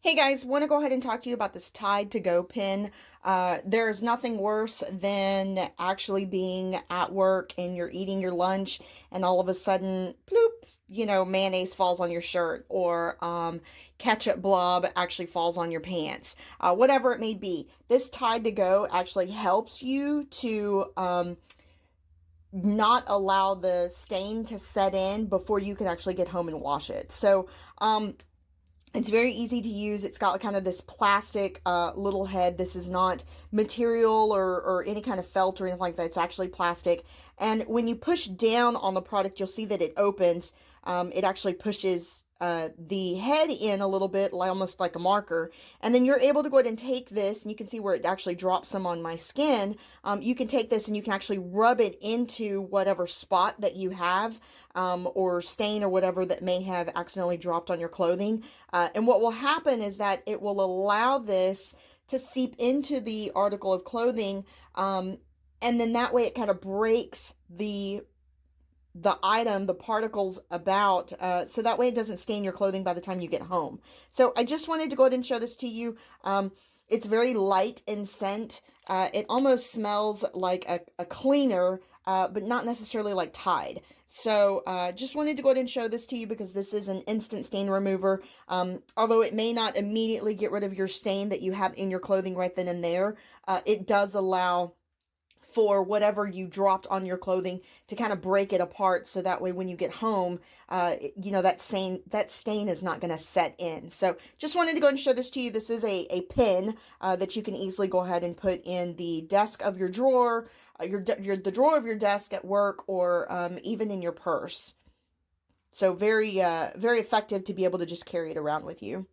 Hey guys, want to go ahead and talk to you about this Tide to Go pin. There's nothing worse than actually being at work and you're eating your lunch and all of a sudden, bloop, mayonnaise falls on your shirt or ketchup blob actually falls on your pants. Whatever it may be, this Tide to Go actually helps you to not allow the stain to set in before you can actually get home and wash it. It's very easy to use. It's got kind of this plastic little head. This is not material or any kind of felt or anything like that. It's actually plastic. And when you push down on the product, you'll see that it opens. It actually pushes the head in a little bit, almost like a marker. And then you're able to go ahead and take this, and you can see where it actually drops some on my skin. You can take this and you can actually rub it into whatever spot that you have or stain or whatever that may have accidentally dropped on your clothing. And what will happen is that it will allow this to seep into the article of clothing. And then that way it kind of breaks the item, the particles about, so that way it doesn't stain your clothing by the time you get home. So I just wanted to go ahead and show this to you. It's very light in scent. It almost smells like a cleaner, but not necessarily like Tide. So just wanted to go ahead and show this to you because this is an instant stain remover. Although it may not immediately get rid of your stain that you have in your clothing right then and there, it does allow for whatever you dropped on your clothing to kind of break it apart, so that way when you get home, that stain is not going to set in. So just wanted to go and show this to you. This is a pin that you can easily go ahead and put in the desk of your drawer, the drawer of your desk at work, or even in your purse. So very effective to be able to just carry it around with you.